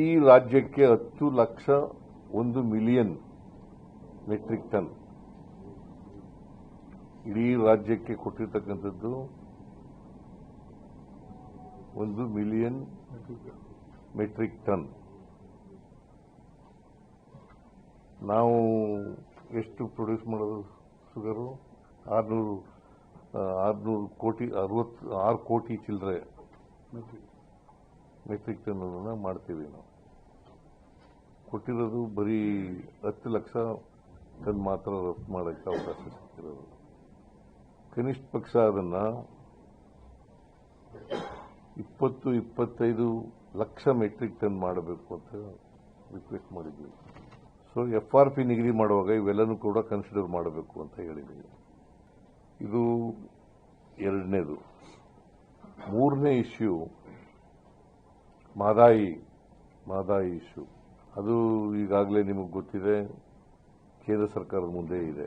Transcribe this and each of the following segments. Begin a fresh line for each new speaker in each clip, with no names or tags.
ಈ ರಾಜ್ಯಕ್ಕೆ 10 lakh 1 million metric ton ಇಡೀ ರಾಜ್ಯಕ್ಕೆ ಕೊಟ್ಟಿರ್ತಕ್ಕಂಥದ್ದು 1 ಮಿಲಿಯನ್ ಮೆಟ್ರಿಕ್ ಟನ್. ನಾವು ಎಷ್ಟು ಪ್ರೊಡ್ಯೂಸ್ ಮಾಡೋದು ಶುಗರು? 600 ಕೋಟಿ 6 ಕೋಟಿ ಚಿಲ್ಲರೆ ಮೆಟ್ರಿಕ್ ಟನ್ ಮಾಡ್ತೀವಿ. ನಾವು ಕೊಟ್ಟಿರೋದು ಬರೀ 10 ಲಕ್ಷ ಟನ್ ಮಾತ್ರ ರಫ್ತು ಮಾಡೋಕ್ಕೆ ಅವಕಾಶ ಸಿಕ್ಕಿರೋದು. ಕನಿಷ್ಠ ಪಕ್ಷ ಅದನ್ನ 20-25 ಲಕ್ಷ ಮೆಟ್ರಿಕ್ ಟನ್ ಮಾಡಬೇಕು ಅಂತ ರಿಕ್ವೆಸ್ಟ್ ಮಾಡಿದ್ವಿ. ಸೊ FRP ನಿಗದಿ ಮಾಡುವಾಗ ಇವೆಲ್ಲನೂ ಕೂಡ ಕನ್ಸಿಡರ್ ಮಾಡಬೇಕು ಅಂತ ಹೇಳಿದ್ವಿ. ಇದು ಎರಡನೇದು. ಮೂರನೇ ಇಶ್ಯೂ ಮಾದಾಯಿ ಇಶ್ಯೂ. ಅದು ಈಗಾಗಲೇ ನಿಮಗೆ ಗೊತ್ತಿದೆ, ಕೇಂದ್ರ ಸರ್ಕಾರದ ಮುಂದೆ ಇದೆ.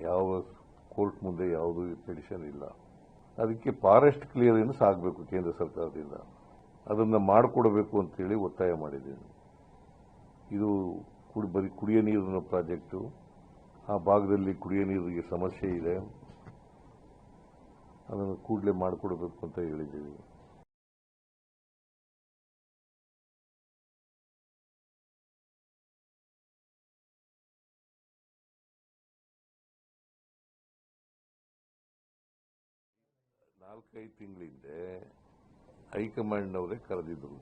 ಯಾವ ಕೋರ್ಟ್ ಮುಂದೆ ಯಾವುದೂ ಪಿಟಿಷನ್ ಇಲ್ಲ. ಅದಕ್ಕೆ ಫಾರೆಸ್ಟ್ ಕ್ಲಿಯರೆನ್ಸ್ ಆಗಬೇಕು ಕೇಂದ್ರ ಸರ್ಕಾರದಿಂದ. ಅದನ್ನು ಮಾಡಿಕೊಡಬೇಕು ಅಂತೇಳಿ ಒತ್ತಾಯ ಮಾಡಿದ್ದೇನೆ. ಇದು ಬರೀ ಕುಡಿಯ ನೀರಿನ ಪ್ರಾಜೆಕ್ಟು. ಆ ಭಾಗದಲ್ಲಿ ಕುಡಿಯ ನೀರಿಗೆ ಸಮಸ್ಯೆ ಇದೆ. ಅದನ್ನು ಕೂಡಲೇ ಮಾಡಿಕೊಡಬೇಕು ಅಂತ ಹೇಳಿದ್ದೀವಿ. ನಾಲ್ಕೈದು ತಿಂಗಳಿಂದ ಹೈಕಮಾಂಡ್ನವರೇ ಕರೆದಿದ್ರು,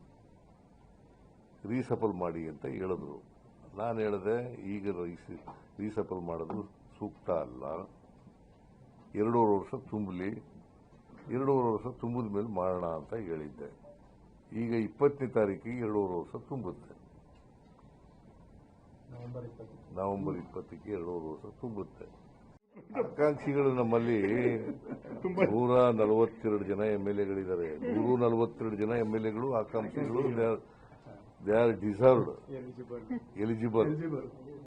ರೀಸಫಲ್ ಮಾಡಿ ಅಂತ ಹೇಳಿದ್ರು. ನಾನು ಹೇಳಿದೆ, ಈಗ ರೀಸಫಲ್ ಮಾಡೋದು ಸೂಕ್ತ ಅಲ್ಲ. 2.5 ವರ್ಷ ತುಂಬಲಿ, 2.5 ವರ್ಷ ತುಂಬಿದ ಮೇಲೆ ಮಾಡೋಣ ಅಂತ ಹೇಳಿದ್ದೆ. ಈಗ 20ನೇ ತಾರೀಕಿಗೆ 2.5 ವರ್ಷ ತುಂಬುತ್ತೆ. ನವೆಂಬರ್ 20ಕ್ಕೆ 2.5 ವರ್ಷ ತುಂಬುತ್ತೆ. ಆಕಾಂಕ್ಷಿಗಳು ನಮ್ಮಲ್ಲಿ 142 ಜನ MLAಗಳಿದ್ದಾರೆ. 142 ಜನ MLAಗಳು ಆಕಾಂಕ್ಷಿಗಳು. They are deserved, eligible.